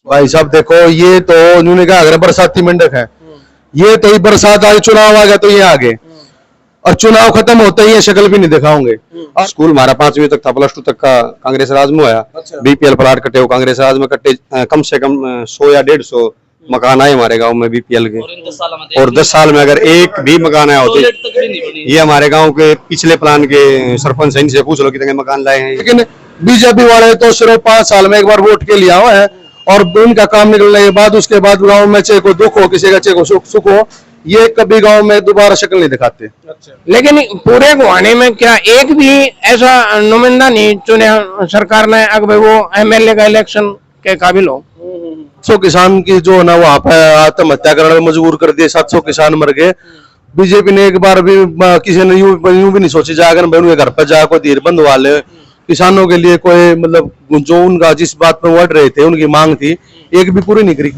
भाई साहब देखो, ये तो उन्होंने कहा अगर बरसाती मंडप है, ये तो ही बरसात आज चुनाव आ गया तो ये आगे, और चुनाव खत्म होते ही ये शक्ल भी नहीं दिखाओगे। स्कूल हमारा 5वीं तक था, +2 तक का कांग्रेस राज में होया। बीपीएल प्लाट कटे हो कांग्रेस राज में कटे, कम से कम 100 या 150 मकान आए हमारे गांव में बीपीएल के, और 10 साल में अगर एक भी मकान आया होते, ये हमारे गांव के पिछले प्लान के सरपंच इनसे पूछ लो कितने मकान लाए हैं। लेकिन बीजेपी वाले तो सिर्फ 5 साल में एक बार वोट के लिए हुआ है, और उनका काम निकलने के बाद उसके बाद गांव में चाहे कोई दुख हो, किसी का चाहे कोई सुख हो, ये कभी गांव में दोबारा शक्ल नहीं दिखाते। लेकिन पूरे गुवाहाटी में क्या एक भी ऐसा नुमाइंदा नहीं चुने सरकार ने अगर वो एमएलए का इलेक्शन के काबिल हो? 700 किसान की जो ना वहाँ पे आत्महत्या करने में मजबूर कर दिए, 700 किसान मर गए। बीजेपी ने एक बार भी किसी ने यूं भी नहीं सोची जाकर उनके घर पर जा कोई धीर बंधवा ले, किसानों के लिए कोई मतलब जो उनका जिस बात पर वड़ रहे थे, उनकी मांग थी, एक भी पूरी नहीं करी।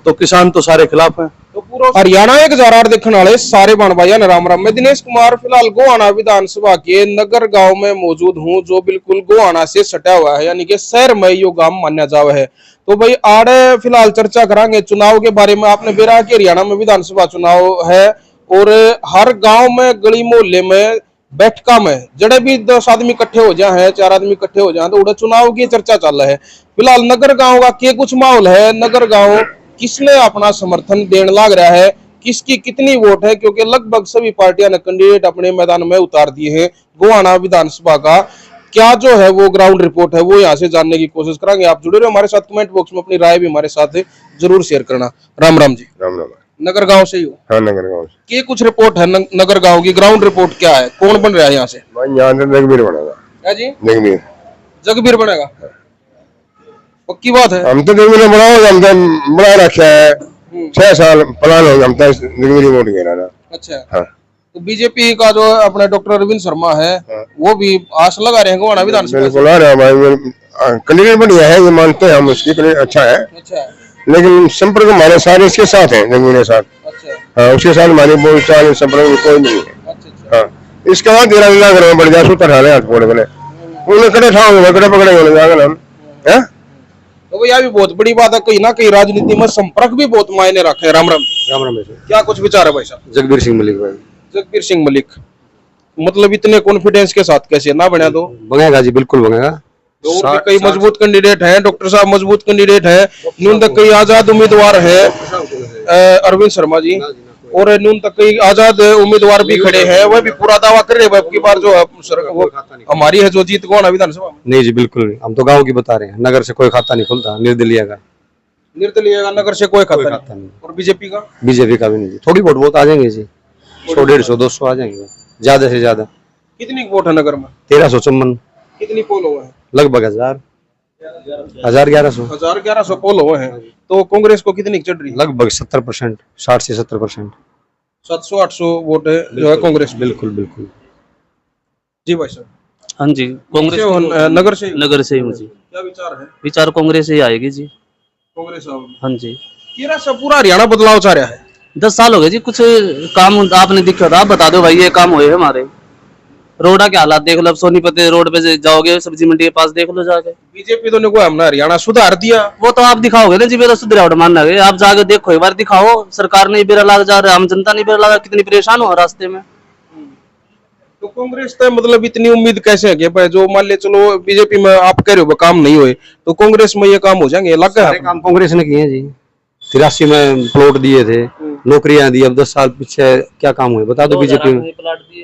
तो किसान तो सारे खिलाफ है। तो पूरा हरियाणा 1008 देखने वाले सारे बन भाइयों ने राम राम। मैं दिनेश कुमार फिलहाल गोहाना विधानसभा के नगर गांव में मौजूद हूं, जो बिल्कुल गोहाना से सटा हुआ है, यानी कि शहर में यो गांव मान्या जावा है। तो भाई आड़े फिलहाल चर्चा करांगे चुनाव के बारे में। आपने बेरा कि हरियाणा में विधानसभा चुनाव है, और हर गांव में गली मोहल्ले में बैठका में जड़े भी 10 आदमी इकट्ठे हो जाए, 4 आदमी इकट्ठे हो जाए, तो उड़े चुनाव की चर्चा चल रहा है। फिलहाल नगर गांव का क्या कुछ माहौल है, नगर गांव किसने अपना समर्थन देने लग रहा है, किसकी कितनी वोट है, क्योंकि लगभग सभी पार्टियां ने कैंडिडेट अपने मैदान में उतार दिए हैं। गोहाना विधानसभा का क्या जो है वो ग्राउंड रिपोर्ट है, वो यहाँ से जानने की कोशिश करेंगे। आप जुड़े रहे हमारे साथ, कमेंट बॉक्स में अपनी राय भी हमारे साथ जरूर शेयर करना। राम राम जी। राम राम। नगर गांव से ही हो? हाँ, नगर गांव से। ये कुछ रिपोर्ट है नगर गांव की, ग्राउंड रिपोर्ट क्या है, कौन बन रहा है यहाँ से? यहाँ से जगबीर बनेगा। है जी, जगबीर। जगबीर बनेगा, पक्की बात है। हम तो जगबीर बनाओ, हम तो बना रखा है 6 साल प्लान हो गया, हम तो जगबीर वोट गिरा ना। अच्छा। हाँ। तो बीजेपी का जो अपने डॉक्टर अरविंद शर्मा है, वो भी आस लगा रहे हैं गोहाना विधानसभा। बिल्कुल आ रहा है भाई, कैंडिडेट बढ़िया है, ये मानते हैं हम, उसकी अच्छा है। अच्छा। लेकिन संपर्क हमारे सारे इसके साथ है, जगबीर के साथ। अच्छा। हाँ, उसके साथ हमारी बोलचाल संपर्क कोई नहीं है। अच्छा। हाँ, इसके बाद तेरा घर में बढ़ जाए, सूत्र हाले हाथ फोड़ गए, उन्हें कड़े ठाओगे, कड़े पकड़े होने जाएगा हम। है तो भैया भी बहुत बड़ी बात है, कहीं ना कहीं राजनीति में संपर्क भी बहुत मायने रखे। राम राम। राम राम। क्या कुछ विचार है भाई साहब? जगबीर सिंह मलिक भाई। जगबीर सिंह मलिक, मतलब इतने कॉन्फिडेंस के साथ कैसे ना बना? तो बनेगा जी, बिल्कुल बनेगा। और भी कई मजबूत कैंडिडेट हैं, डॉक्टर साहब मजबूत कैंडिडेट है, न्यून तक कई आजाद उम्मीदवार है, अरविंद शर्मा जी, और न्यून तक कई आजाद उम्मीदवार भी खड़े हैं, वह भी पूरा दावा कर रहे हैं अब की बार जो वो हमारी है जो जीत गोहाना विधानसभा में। नहीं जी, बिल्कुल नहीं, हम तो गांव की बता रहे हैं, नगर से कोई खाता नहीं खुलता, निर्दलीय का। निर्दलीय का नगर से कोई खाता नहीं। और बीजेपी का? बीजेपी का भी नहीं जी, थोड़ी वोट बहुत आ जाएंगे जी, 100, 150, 200 आ जाएंगे, ज्यादा से ज्यादा। कितनी वोट है नगर में? 1354। कितनी पोल हुए हैं? लगभग 1000, 1100। 1100 पोल हुए हैं। तो कांग्रेस को कितनी चढ़ रही है? लगभग 70%, 60 से 70%। 700-800 वोट है जो है कांग्रेस। बिल्कुल बिल्कुल जी भाई साहब। हाँ जी, कांग्रेस नगर से? नगर से ही हूँ जी। क्या विचार है? विचार कांग्रेस ही आएगी जी। कांग्रेस आओगी? हाँ जी। तेरा सब पूरा हरियाणा बदलाव चाह रहा है। 10 साल हो गए जी, कुछ काम आपने दिखा था, आप बता दो भाई, ये काम हुए हमारे। रोडा के हालात देख लो, अब सोनीपत रोड पे जाओगे, सब्जी मंडी के पास देख लो जाके। बीजेपी तो ने को हमने हरियाणा सुधार दिया। वो तो आप दिखाओगे ना जी, मेरा सुधरावट मानना है, आप जाके देखो एक बार, दिखाओ। सरकार नहीं बेरा लग जा रहा, हम जनता नहीं बेरा लगा, कितनी परेशान हो रास्ते में। तो कांग्रेस तो मतलब इतनी उम्मीद कैसे है कि भाई जो मान ले चलो बीजेपी में आप कह रहे हो काम नहीं हुए, तो कांग्रेस में ये काम हो जाएंगे? लग गया काम कांग्रेस ने किए हैं जी। 83 में प्लॉट दिए थे, नौकरियां दी, अब 10 साल पीछे क्या काम हुए बता दो बीजेपी में।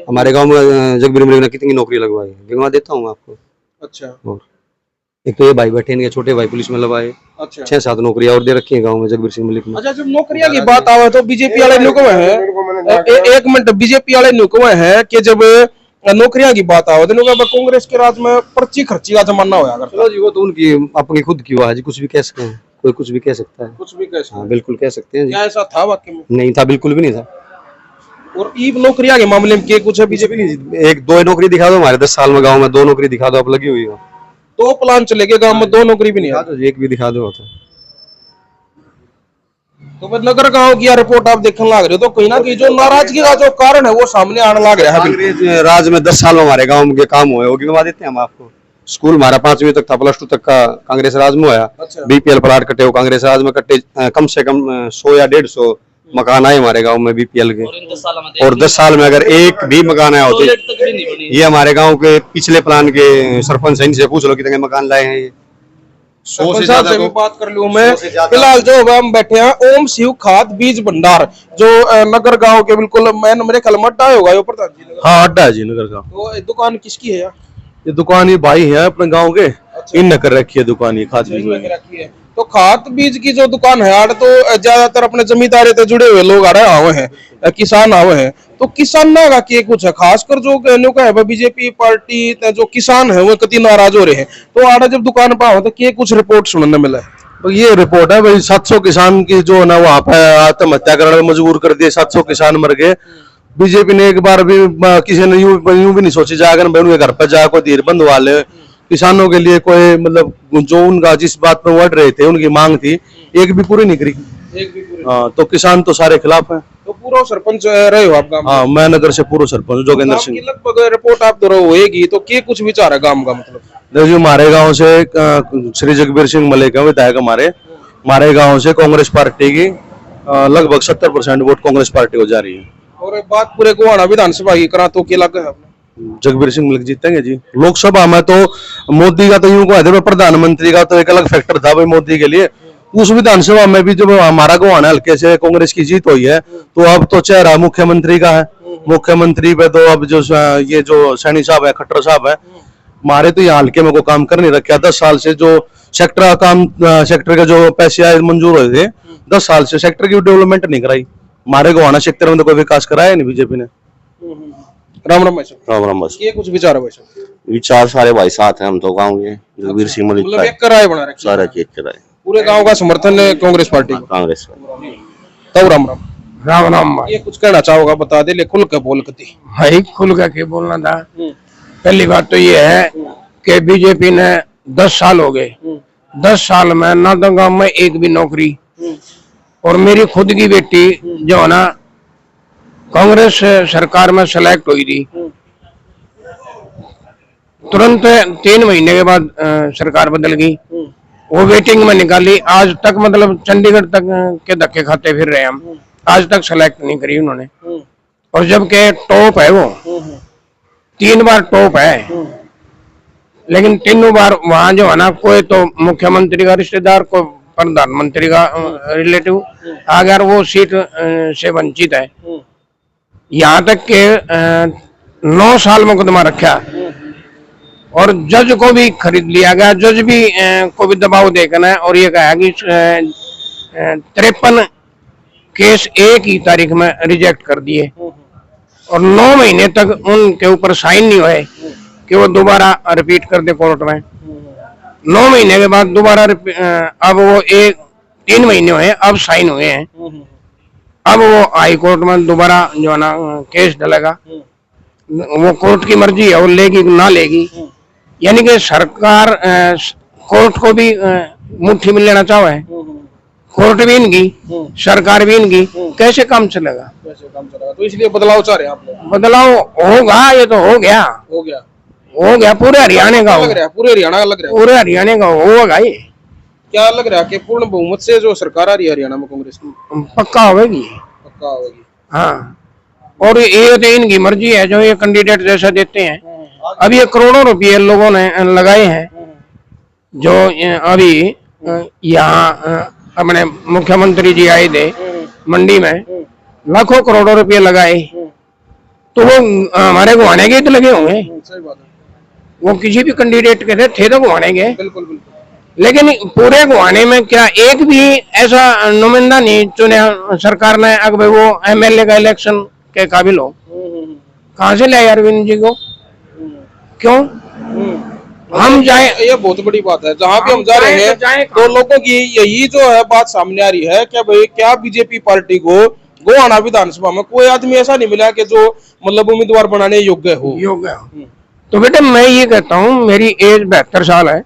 हमारे गांव में जगबीर मलिक ने कितनी नौकरी लगवाई, गिनवा देता हूँ आपको। अच्छा। और एक तो ये भाई बैठे इनके छोटे भाई पुलिस में लगाए। अच्छा। 6-7 नौकरियां और दे रखी है गांव में जगबीर सिंह मलिक ने। अच्छा, जब नौकरियां की बात आवे तो बीजेपी वाले नुकवे हैं, एक मिनट, बीजेपी वाले नुकवे हैं कि जब नौकरियां की बात आवे तो कांग्रेस के राज में पर्ची खर्ची का जमाना होया करता। चलो जी, वो तो उनकी अपनी खुद की बात है, कुछ भी कह सकते हैं, कोई कुछ भी कह सकता है। कुछ भी कह सकते हैं। हाँ, बिल्कुल कह सकते हैं जी। क्या ऐसा था वाकई में? नहीं था, बिल्कुल भी नहीं था। और ई नौकरियां के मामले में क्या कुछ है बीजेपी? एक 2 नौकरी दिखा दो हमारे 10 साल में गाँव में, 2 नौकरी दिखा दो, अब लगी हुई हो। 2 प्लान चले गए गांव में, 2 नौकरी भी नहीं है। एक भी दिखा दो होता। तो नगर गांव की रिपोर्ट आप देखने लग रहे हो, तो कहीं ना कहीं जो नाराजगी का जो कारण है वो सामने आने लग रहा है। कांग्रेस राज में 10 साल में हमारे गांव के काम हुए, वो गिनवा देते हैं हम आपको। स्कूल हमारा 5वीं तक था, +2 तक का कांग्रेस राज में हुआ। अच्छा। बीपीएल प्लाट कटे हो कांग्रेस राज में कटे, कम से कम 100 या 150 मकान आए हमारे गांव में बीपीएल के। और 10 साल में अगर एक भी मकान आया होते, ये हमारे गांव के पिछले प्लान के सरपंच हैं, इनसे पूछ लो कितने मकान लाए हैं ये। 100 से ज्यादा भी तो बात कर लूं मैं। फिलहाल जो होगा हम बैठे हैं ओम शिव खाद बीज भंडार, जो नगर गांव के बिल्कुल मैन मेरे ख्याल में अड्डा होगा ये प्रधान जी नगर। हाँ अड्डा है जी नगर का। तो ये दुकान किसकी है यार? ये दुकान ये भाई है अपने गांव के, इन कर रखी है दुकान ये खाद बीज लग में। रखी है। तो खाद बीज की जो दुकान है यार, तो ज्यादातर अपने जमींदारी से जुड़े हुए लोग आ रहे आवे हैं, किसान आवे हैं। तो किसान ना का के कुछ है, खासकर जो कहने का है बीजेपी पार्टी जो किसान है वो कति नाराज हो रहे हैं। तो आड़ा जब दुकान पर आओ तो के कुछ रिपोर्ट सुनने मिला है? तो ये रिपोर्ट है भाई, 700 किसान की जो है ना वहाँ पे आत्महत्या करने में मजबूर कर दिए, 700 किसान मर गए। बीजेपी ने एक बार भी किसी ने यूं भी नहीं सोची जाकर बहनों के घर पर जा कोई धीर बंधवा ले, किसानों के लिए कोई मतलब जो उनका जिस बात पे बढ़ रहे थे उनकी मांग थी एक भी पूरी नहीं करी। एक भी पूरी। हाँ तो किसान तो सारे खिलाफ हैं। तो पूरा सरपंच रहे हो आप गांव में? हाँ मैं नगर से पूर्व सरपंच जोगेंद्र गांव सिंह। की लगभग रिपोर्ट आप तो होएगी, तो के कुछ विचार है गांव का? मतलब देखिए हमारे गांव से श्री जगबीर सिंह मलिक है विधायक हमारे गांव से कांग्रेस पार्टी की लगभग 70% वोट कांग्रेस पार्टी को जा रही है। और बात पूरे गोवाना विधानसभा की करा तो के लग है जगबीर सिंह मलिक जीतेंगे जी। लोकसभा में तो मोदी का तो यूं को है, प्रधानमंत्री का तो एक अलग फैक्टर था भाई मोदी के लिए। उस विधानसभा में भी जब हमारा गोवाना हल्के से कांग्रेस की जीत हुई है, तो अब तो चेहरा मुख्यमंत्री का है। मुख्यमंत्री पे तो अब जो ये जो सैनी साहब है, खट्टर साहब है, हमारे तो यहाँ हल्के में कोई काम कर नहीं रखा। 10 साल से जो सेक्टर का काम, सेक्टर के जो पैसे आए मंजूर हुए थे, 10 साल से सेक्टर की डेवलपमेंट नहीं कराई। हमारे गोवाना सेक्टर में तो कोई विकास कराया नहीं बीजेपी ने। राम राम भाई साहब। राम राम। बस ये कुछ विचार है भाई साहब? विचार सारे भाई साथ हैं, हम तो गाँव के जगबीर सिंह मलिक मतलब का एक कराए बना रखे सारा चीज कराए, पूरे गांव का समर्थन है कांग्रेस पार्टी को। कांग्रेस का। तब राम राम। राम राम भाई। ये कुछ कहना चाहोगा बता दे, ले खुल के बोल कती। भाई खुल के बोलना था। पहली बात तो ये है कि बीजेपी ने 10 साल हो गए, 10 साल में ना तो गांव में एक भी नौकरी। और मेरी खुद की बेटी जो है ना कांग्रेस सरकार में सेलेक्ट हुई थी, तुरंत 3 महीने के बाद सरकार बदल गई, वो वेटिंग में निकाली। आज तक मतलब चंडीगढ़ तक के धक्के खाते फिर रहे हम, आज तक सेलेक्ट नहीं करी उन्होंने। और जबकि टॉप है वो, 3 बार टॉप है, लेकिन तीनों बार वहां जो है ना कोई तो मुख्यमंत्री का रिश्तेदार, को प्रधानमंत्री का रिलेटिव अगर वो सीट से वंचित है। यहाँ तक के 9 साल मुकदमा रखा और जज को भी खरीद लिया गया। जज भी को भी दबाव देखना है और ये कहा कि 53 केस एक ही तारीख में रिजेक्ट कर दिए और 9 महीने तक उनके ऊपर साइन नहीं हुए कि वो दोबारा रिपीट कर दे कोर्ट में। 9 महीने के बाद दोबारा अब वो 3 महीने हुए, अब साइन हुए हैं। अब वो हाई कोर्ट में दोबारा जो है ना केस डलेगा, वो कोर्ट की मर्जी है, वो लेगी ना लेगी। यानी कि सरकार कोर्ट को भी मुट्ठी में लेना चाहे, कोर्ट भी इनकी, सरकार भी इनकी, कैसे काम चलेगा? तो इसलिए बदलाव चाह रहे हैं आप लोग? बदलाव होगा, ये तो हो गया पूरे हरियाणा का लग रहा है, पूरे हरियाणा का लग रहा है। पूरे हरियाणा का होगा ये। क्या लग रहा है कि पूर्ण बहुमत से जो सरकार आ रही है हरियाणा में कांग्रेस की? पक्का होगी। पक्का होगी। हाँ, और ये तो इनकी मर्जी है जो ये कैंडिडेट जैसा देते हैं। अब ये करोड़ों रुपये लोगों ने लगाए हैं, जो अभी यहाँ अपने मुख्यमंत्री जी आए थे मंडी में, लाखों करोड़ों रुपये लगाए, तो वो हमारे गुवाने के तो लगे होंगे। सही बात है। वो किसी भी कैंडिडेट के थे तो गुवाने के, बिल्कुल बिल्कुल। लेकिन पूरे गुवाने में क्या एक भी ऐसा नुमाइंदा नहीं चुने सरकार ने अगर वो एमएलए का इलेक्शन के काबिल हो? कहाँ से लाए अरविंद जी को? क्यों हम जाए? ये बहुत बड़ी बात है। जहाँ भी हम जा रहे हैं तो लोगों की यही जो है बात सामने आ रही है कि भाई क्या बीजेपी पार्टी को गोवाना विधानसभा में कोई आदमी ऐसा नहीं मिला कि जो मतलब उम्मीदवार बनाने योग्य हो। तो बेटे मैं ये कहता हूँ, मेरी एज 72 साल है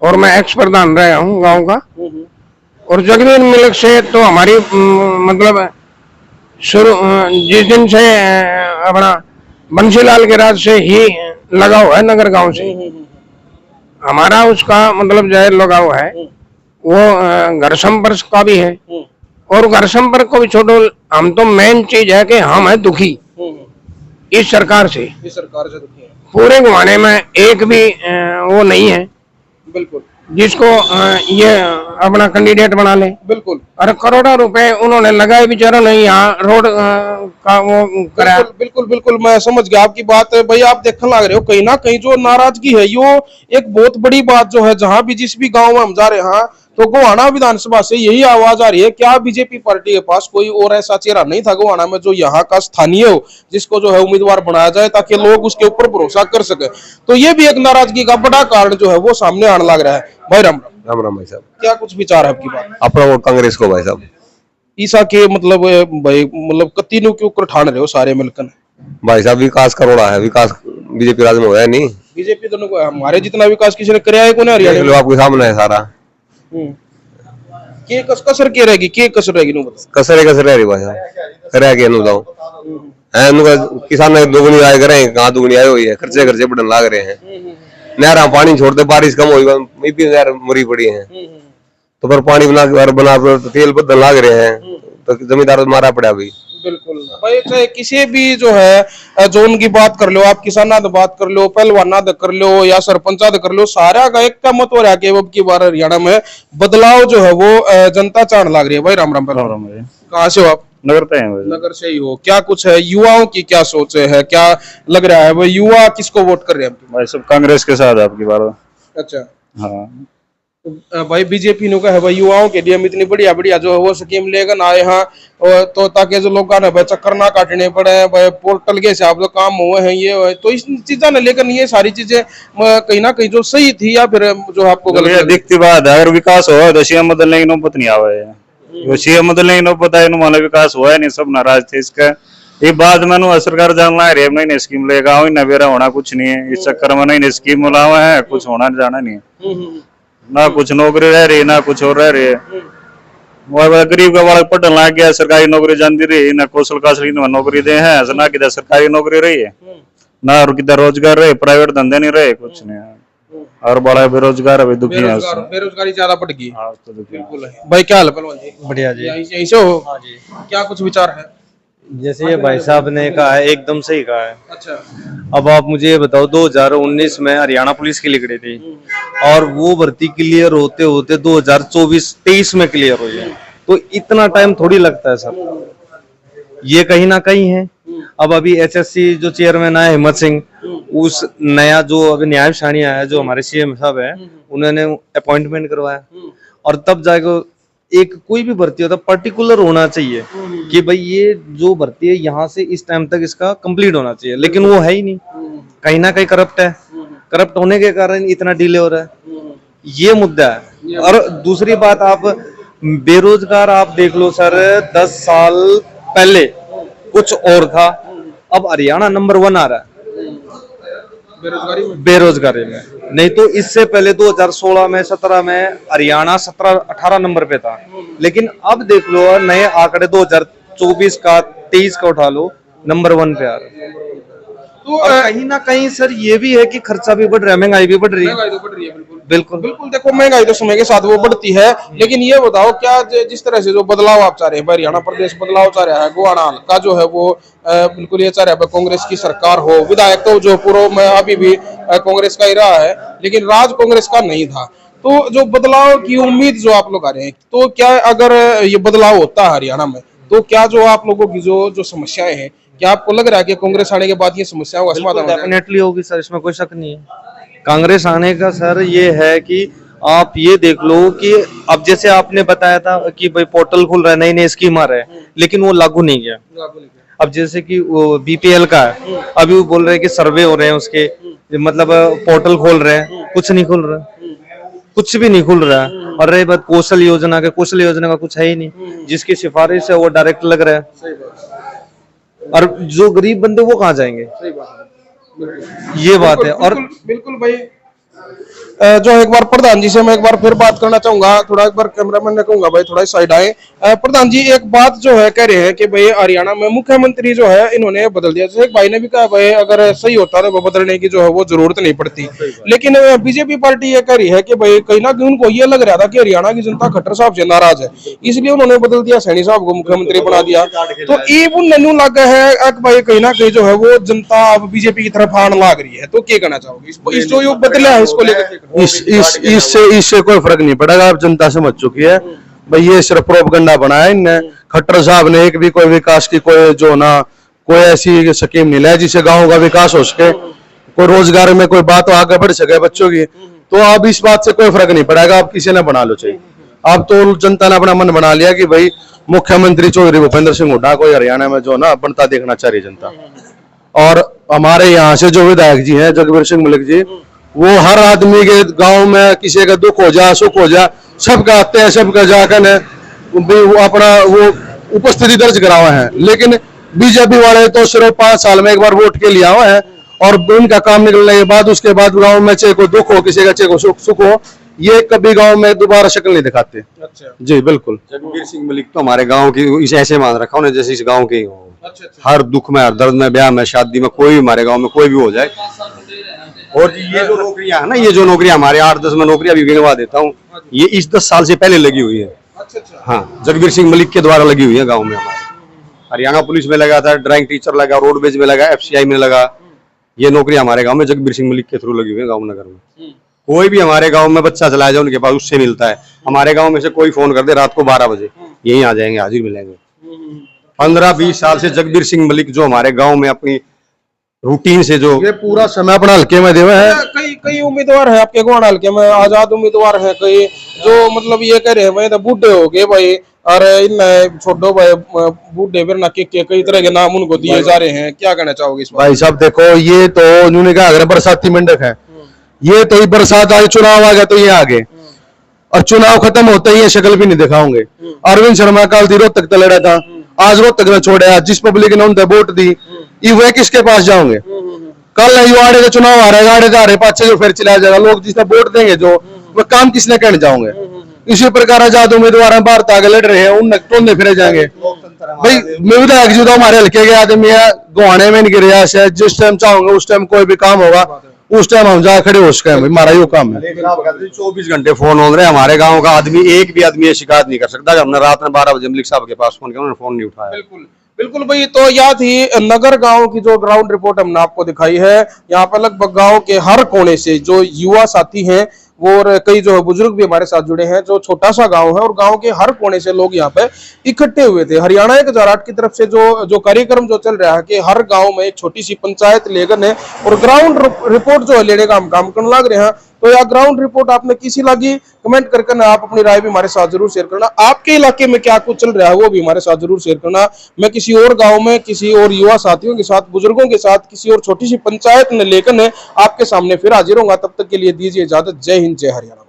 और मैं एक्स प्रधान रहा हूँ गांव का। और जगबीर मिल्क से तो हमारी मतलब शुरू जिस दिन से अपना बंसीलाल के राज से ही लगा हुआ है नगर गांव से। हमारा उसका मतलब जो है लगाव है वो घर संपर्क का भी है, और घर संपर्क को भी छोड़ो, हम तो मेन चीज है कि हम है दुखी इस सरकार से। इस सरकार से दुखी है। पूरे घुमाने में एक भी वो नहीं है बिल्कुल जिसको ये अपना कैंडिडेट बना ले। बिल्कुल और करोड़ों रुपए उन्होंने लगाए बेचारों ने यहाँ रोड का वो करा। बिल्कुल बिल्कुल बिल्कुल मैं समझ गया आपकी बात। भाई आप देखने लग रहे हो कहीं ना कहीं जो नाराजगी है यो एक बहुत बड़ी बात जो है, जहां भी जिस भी गांव में हम जा रहे हैं तो गोहाना विधानसभा से यही आवाज आ रही है, क्या बीजेपी पार्टी के पास कोई और ऐसा चेहरा नहीं था गोहाना में जो यहाँ का स्थानीय हो, जिसको जो है उम्मीदवार बनाया जाए ताकि लोग उसके ऊपर भरोसा कर सके। तो ये भी एक नाराजगी का बड़ा कारण जो है वो सामने आने लग रहा है। भाई राम राम। राम राम भाई साहब। क्या कुछ विचार है आपकी बात? अपना वोट कांग्रेस को भाई साहब। ईसा के मतलब भाई मतलब कतीनों के ऊपर ठान रहे हो सारे मिलकर? भाई साहब विकास करोड़ा है, विकास बीजेपी राज में हुआ है नहीं। बीजेपी दोनों को हमारे जितना विकास किसी ने कराया है को नहीं हरियाणा में? आपके सामने है सारा। के कसर के रहेगी, के कसर रहेगी नु बताओ। कसर रह रही भाई साहब, करे के नु बताओ। है नु किसान ने दुगनी आय करे, कहां दुगनी आय हुई है, खर्चे बढ़ने लग रहे हैं। नहरा पानी छोड़ते, बारिश कम हुई भी यार मरी पड़ी है, तो पर पानी बना तो तेल बदल लाग रहे हैं, तो जमींदार मारा पड़ा अभी। बिल्कुल भाई, चाहे किसी भी जो है जोन की बात कर लो, आप किसाना बात कर लो, पहलवाना कर लो या सरपंचा कर लो, सारा का एक का मत हो रहा है कि अब की बार हरियाणा में बदलाव जो है वो जनता चाहने लग रही है। भाई राम राम। कहाँ से हो आप? नगर पे हैं भाई। नगर से ही हो। क्या कुछ है युवाओं की क्या सोच है, क्या लग रहा है भाई युवा किसको वोट कर रहे हैं? भाई सब कांग्रेस के साथ है आपकी बार। अच्छा हाँ भाई, बीजेपी ने कहा है भाई युवाओं के लिए हम इतनी बढ़िया बढ़िया जो है वो स्कीम लेकर आए हैं, तो ताकि जो लोग ना भाई चक्कर ना काटने पड़े, भाई पोर्टल के हिसाब से काम हुए हैं ये, तो इस चीजा ने लेकर ये सारी चीजें कहीं ना कहीं जो सही थी या फिर जो आपको गलत दिखती बात है। अगर विकास हो तो सीएम बदलने की नौबत नहीं आवे, सीएम बदलने की नौबत आई माना विकास हुआ है नहीं, सब नाराज थे इसका। ये बाद में सरकार जानना है नहीं स्कीम लेगा ना, बेरा होना कुछ नहीं है इस चक्कर में, नहीं स्कीम लावा है, कुछ होना जाना नहीं है, ना कुछ नौकरी रह रही ना कुछ और रह रही है। गरीब का बालक पढ़ने लग गया, सरकारी नौकरी जानती रही ना, कौशल काशल नौकरी दे है ना, किधर सरकारी नौकरी रही है ना, और किधर रोजगार रहे, प्राइवेट धंधे नहीं रहे, कुछ नहीं है। और बड़ा बेरोजगार है, दुखी है, बेरोजगारी ज्यादा बढ़ गई। हाँ, तो बिल्कुल है भाई। क्या हाल है पहलवान जी? बढ़िया जी। यहीं से हो? हाँ जी। क्या कुछ विचार है? जैसे ये भाई साहब ने कहा है एकदम सही कहा है। अच्छा अब आप मुझे ये बताओ, 2019 में हरियाणा पुलिस की निकली थी और वो भर्ती क्लियर होते होते 2024-23 में क्लियर हुई है, तो इतना टाइम थोड़ी लगता है सर, ये कहीं ना कहीं है। अब अभी एचएससी जो चेयरमैन है हिम्मत सिंह, उस नया जो अभी न्याय सानिया है जो हमारे सीएम साहब है, उन्होंने अपॉइंटमेंट करवाया, और तब जाके एक कोई भी भर्ती होता पर्टिकुलर होना चाहिए कि भाई ये जो भर्ती है यहाँ से इस टाइम तक इसका कंप्लीट होना चाहिए, लेकिन वो है ही नहीं, कहीं ना कहीं करप्ट है, करप्ट होने के कारण इतना डिले हो रहा है, ये मुद्दा है। और दूसरी बात, आप बेरोजगार आप देख लो सर, 10 साल पहले कुछ और था, अब हरियाणा नंबर 1 आ रहा है बेरोजगारी में। नहीं तो इससे पहले 2016 में 17 में हरियाणा 17-18 नंबर पे था, लेकिन अब देख लो नए आंकड़े 2024 का 23 का उठा लो, नंबर 1 पे आ रहा है। तो कहीं ना कहीं सर ये भी है कि खर्चा भी बढ़ रहा है, महंगाई भी बढ़ रही है। बिल्कुल बिल्कुल। देखो महंगाई तो समय के साथ वो बढ़ती है, लेकिन ये बताओ क्या जिस तरह से जो बदलाव आप चाह रहे हैं, हरियाणा प्रदेश बदलाव चाह रहा है, गोवाना का जो है वो बिल्कुल ये चाह रहा है कांग्रेस की सरकार हो, विधायक तो जो पूर्व में अभी भी कांग्रेस का ही रहा है, लेकिन राज कांग्रेस का नहीं था, तो जो बदलाव की उम्मीद जो आप लोग आ रहे हैं, तो क्या अगर ये बदलाव होता है हरियाणा में, तो क्या जो आप लोगों की जो समस्याएं हैं, क्या आपको लग रहा है कि कांग्रेस आने के बाद ये समस्याओं का समाधान डेफिनेटली होगी सर, इसमें कोई शक नहीं है। कांग्रेस आने का सर ये है कि आप ये देख लो कि अब जैसे आपने बताया था कि भाई पोर्टल खुल रहा है, नई नई स्कीम आ रहा है, लेकिन वो लागू नहीं किया। अब जैसे कि वो बीपीएल का है, अभी वो बोल रहे हैं कि सर्वे हो रहे हैं उसके, मतलब पोर्टल खोल रहे हैं, कुछ नहीं खुल रहा, कुछ भी नहीं खुल रहा है। और रही बात कौशल योजना के, कौशल योजना का कुछ है ही नहीं, जिसकी सिफारिश है वो डायरेक्ट लग रहा है, और जो गरीब बंदे वो कहाँ जाएंगे, ये बात है। और बिल्कुल भाई जो एक बार प्रधान जी से मैं एक बार फिर बात करना चाहूंगा, थोड़ा एक बार कैमरामैन ने कहूंगा भाई थोड़ा साइड आए। प्रधान जी एक बात जो है कह रहे हैं कि भाई हरियाणा में मुख्यमंत्री जो है इन्होंने बदल दिया। जैसे एक भाई ने भी कहा भाई अगर सही होता तो बदलने की जो है वो जरूरत नहीं पड़ती, लेकिन बीजेपी पार्टी ये कह रही है कि भाई कहीं ना कहीं उनको ये लग रहा था कि हरियाणा की जनता खट्टर साहब से नाराज है, इसलिए उन्होंने बदल दिया, सैनी साहब को मुख्यमंत्री बना दिया। तो ये उन्हें लग है भाई कहीं ना कहीं जो है वो जनता अब बीजेपी की तरफ आने लग रही है, तो क्या कहना चाहोगे इस जो बदला है इसको लेकर? इससे कोई फर्क नहीं पड़ेगा। अब जनता समझ चुकी है भाई ये सिर्फ प्रोपगंडा बनाया इनने। खट्टर साहब ने एक भी कोई विकास की कोई जो ना कोई ऐसी स्कीम नहीं लाई जिससे गांव का विकास हो सके, कोई रोजगार में कोई बात आगे बढ़ सके बच्चों की। तो अब इस बात से कोई फर्क नहीं पड़ेगा, अब किसी ने बना लो चाहिए। अब तो जनता ने अपना मन बना लिया कि भाई मुख्यमंत्री चौधरी भूपेंद्र सिंह हुड्डा को हरियाणा में जो ना बनता देखना चाह रही जनता। और हमारे यहाँ से जो विधायक जी हैं जगबीर सिंह मलिक जी, वो हर आदमी के गांव में किसी का दुख हो जाए सुख हो जाए सबका आते हैं, सबका जाकर अपना वो उपस्थिति दर्ज करावा है। लेकिन बीजेपी वाले तो सिर्फ 5 साल में एक बार वोट के लिए आए हैं और उनका काम निकलने के बाद उसके बाद गांव में चाहे को दुख हो किसी का चाहे को सुख हो, ये कभी गांव में दोबारा शक्ल नहीं दिखाते। अच्छा जी बिल्कुल। जगबीर सिंह मलिक तो हमारे गांव की इसे ऐसे मान रखा उन्हें जैसे इस गांव के ही हो। हर दुख में, हर दर्द में, ब्याह में, शादी में, कोई हमारे गांव में कोई भी हो जाए। और ये जो नौकरियां है ना, ये जो नौकरियां हमारे 8-10 में नौकरियां भी गिनवा देता हूँ, ये इस 10 साल से पहले लगी हुई है। हाँ, जगबीर सिंह मलिक के द्वारा लगी हुई है गाँव में हमारे। हरियाणा पुलिस में लगा था, ड्राइंग टीचर लगा, रोडवेज में लगा, FCI में लगा। ये नौकरी हमारे गांव में जगबीर सिंह मलिक के थ्रू लगी हुई है। गांव नगर में कोई भी हमारे गांव में बच्चा चला जाए उनके पास उससे मिलता है। हमारे गांव में से कोई फोन कर दे रात को 12 बजे यहीं आ जाएंगे, हाजिर मिलेंगे। 15-20 साल से जगबीर सिंह मलिक जो हमारे गांव में अपनी रूटीन से जो ये पूरा समय अपना हल्के में देवे है। कई उम्मीदवार है आपके गोवाना हल्के में, आजाद उम्मीदवार है कई जो मतलब ये कह रहे हैं भाई तो बूढ़े हो गए भाई, और इन छोड़ो भाई बूढ़े फिर ना के कई तरह के नाम उनको दिए जा रहे हैं, क्या कहना चाहोगे इस भाई साहब देखो ये तो उन्होंने कहा अगर बरसाती मंडक है, ये तो ही बरसात आज चुनाव आ गया तो ये आगे, और चुनाव खत्म होते ही ये शक्ल भी नहीं दिखाओगे। अरविंद शर्मा कल दी रोहतक तक लड़ा था, आज रोहतक में छोड़ा, जिस पब्लिक ने उनसे वोट दी ये किसके पास जाओगे? कल नहीं आड़े का चुनाव आ रहा है, आड़े जा रहे पाछे जो फिर चलाया जाएगा, लोग जिसने वोट देंगे जो वो काम किसने कहने जाओगे? इसी प्रकार आजाद उम्मीदवार भारत आगे लड़ रहे हैं, उन टोलने फिरे जाएंगे। भाई विधायक जी तो हमारे हल्के के आदमी है, गुहाने में नहीं गिर से जिस टाइम चाहोगे उस टाइम कोई भी काम होगा उस टाइम हम जा खड़े हो सके। हमारा यो काम है। 24 घंटे फोन हो रहे हैं। हमारे गांव का आदमी एक भी आदमी ये शिकायत नहीं कर सकता हमने रात में 12 बजे मलिक साहब के पास फोन किया, उन्होंने फोन नहीं उठाया। बिल्कुल बिल्कुल भाई, तो यह थी नगर गांव की जो ग्राउंड रिपोर्ट हमने आपको दिखाई है। यहाँ पर लगभग गांव के हर कोने से जो युवा साथी हैं वो और कई जो बुजुर्ग भी हमारे साथ जुड़े हैं। जो छोटा सा गांव है और गांव के हर कोने से लोग यहाँ पे इकट्ठे हुए थे। हरियाणा 1008 की तरफ से जो कार्यक्रम जो चल रहा है कि हर गांव में एक छोटी सी पंचायत लेकर है और ग्राउंड रिपोर्ट जो है लेने का हम काम करने लग रहे हैं। तो यह ग्राउंड रिपोर्ट आपने किसी लगी कमेंट करके ना आप अपनी राय भी हमारे साथ जरूर शेयर करना। आपके इलाके में क्या कुछ चल रहा है वो भी हमारे साथ जरूर शेयर करना। मैं किसी और गांव में किसी और युवा साथियों के साथ, बुजुर्गों के साथ, किसी और छोटी सी पंचायत में लेकर आपके सामने फिर हाजिर होगा। तब तक के लिए दीजिए इजाजत। जय हिंद, जय हरियाणा।